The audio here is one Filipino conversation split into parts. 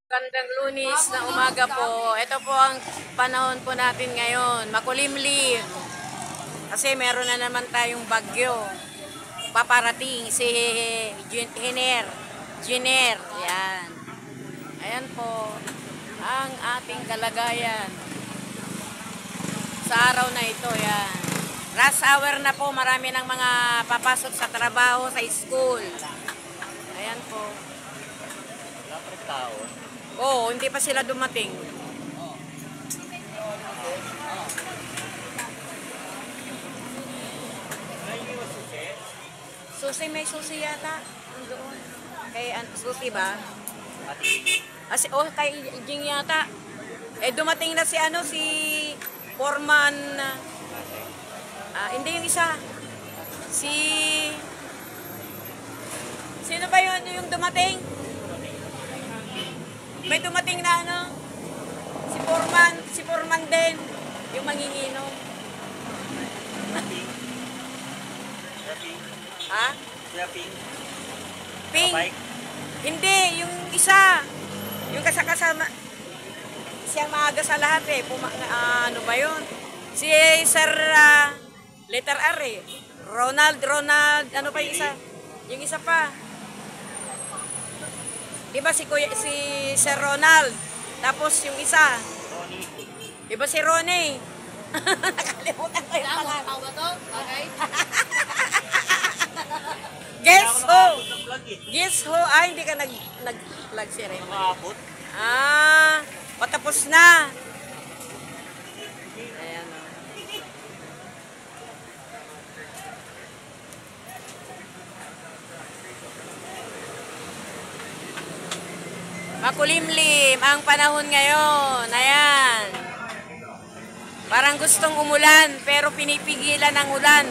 Gandang Lunes na umaga po. Ito po ang panahon po natin ngayon. Makulimlim. Kasi meron na naman tayong bagyo. Paparating si Jiner. Jiner. Yan. Ayan po ang ating kalagayan sa araw na ito. Yan. Rush hour na po. Marami ng mga papasok sa trabaho, sa school. Ayan po. Wala pa rin tao. Oo, hindi pa sila dumating. Susi, may susi yata. Doon. Kay susi ba? Kay Jing yata. Dumating na si si Foreman. Hindi yung isa. Sino ba yung dumating? May dumating na si Foreman din, yung manginginom. Ha? Ping? Hindi, yung isa. Yung kasama. Siyang maaga sa lahat eh. Ano ba yun? Si Sir, letter R eh. Ronald, ano pa yung isa? Yung isa pa. Diba si Sir Ronald? Tapos yung isa. Diba si Ronnie? Nakalimutan ko yung pangalan. Okay. Guess who? Guess who? Hindi ka nag-vlog si Remo. Patapos na. Ayan o. Makulimlim ang panahon ngayon. Ayan. Parang gustong umulan pero pinipigilan ang ulan.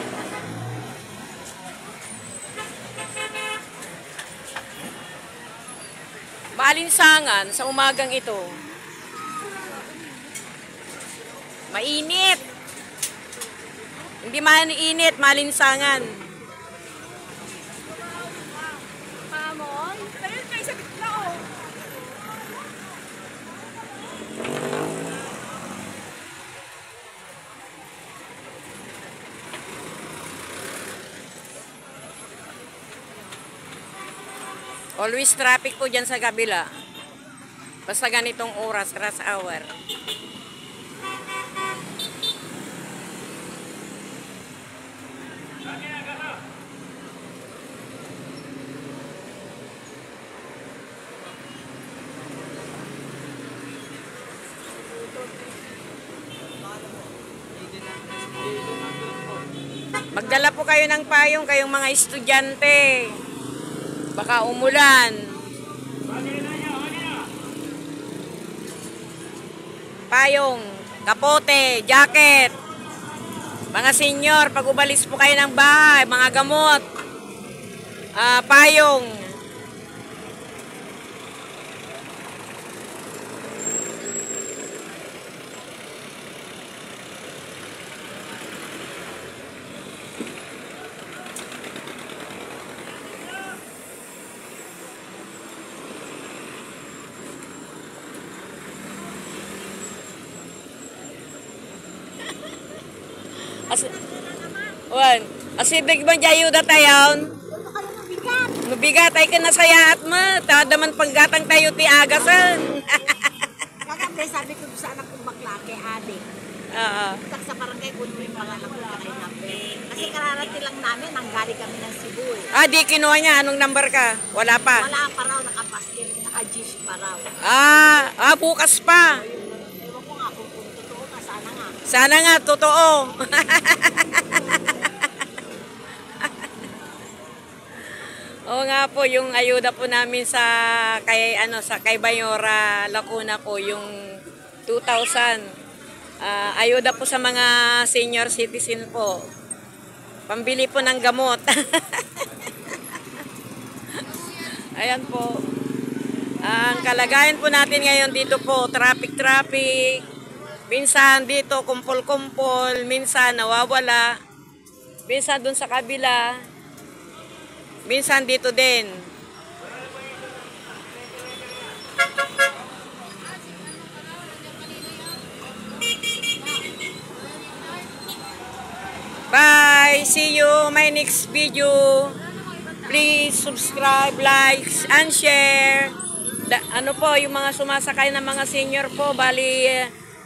Maalinsangan sa umagang ito. Mainit. Hindi mainit, malinsangan. Mamon, ayun kayo sa gitna oh. Always traffic po dyan sa kabila. Basta ganitong oras, rush hour. Magdala po kayo ng payong, kayong mga estudyante. Baka umulan. Payong, kapote, jacket. Mga senior, pag umalis po kayo ng bahay, mga gamot. Payong. Asibig mo jayo datayon. Mabigat ay ka nasayaat mo. Tadaman paggatang tayo ti agasan. Kagabi sabi ko sa anak kong bakla kay Ade. Tak sa barangay kuno yung pangalan ko kay Nabe. Kasi kararating lang namin nanggali kami ng Cebu eh. Di kinuha niya. Anong number ka? Wala pa. Wala pa raw nakapaskin, naka-G's pa raw. Bukas pa. Ewan ko nga kung totoo na, sana nga. Sana nga, totoo. Oo nga po, yung ayuda po namin sa kay Bayora Lacuna po, yung 2,000. Ayuda po sa mga senior citizen po. Pambili po ng gamot. Ayan po. Ang kalagayan po natin ngayon dito po, traffic. Minsan dito kumpol-kumpol, minsan nawawala. Minsan dun sa kabila. Minsan dito din. See you my next video. Please subscribe, like, and share. Ano po, yung mga sumasakay na mga senior po, bali,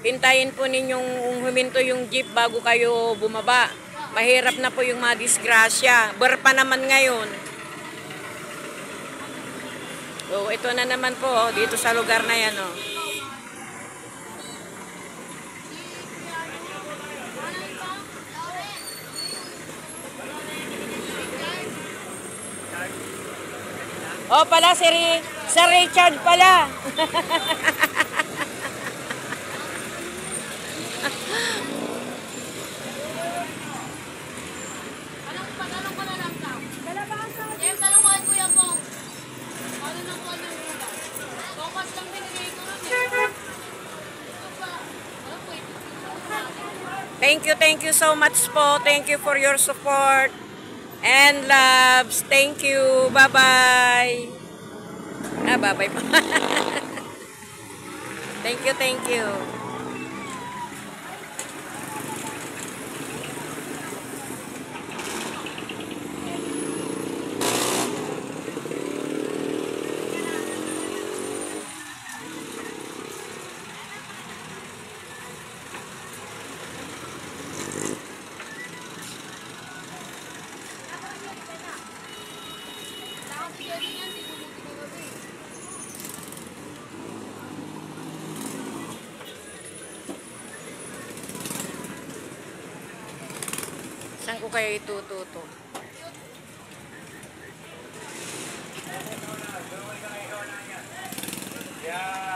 hintayin po ninyong huminto yung jeep bago kayo bumaba. Mahirap na po yung mga disgrasya. Bar pa naman ngayon. So, ito na naman po, dito sa lugar na yan, oh. Oh, pala si Sir Richard pala. Tanong ko na lang ka. Jem, tanong ko kay Kuya Pong. Ano nang kuha ng ulo? Topas lang binigay ko nun eh. Ito pa. Ano po ito? Thank you so much po. Thank you for your support and loves. Thank you. Bye-bye. Bye-bye po. Thank you. Saan ko kayo itututo? Yeah.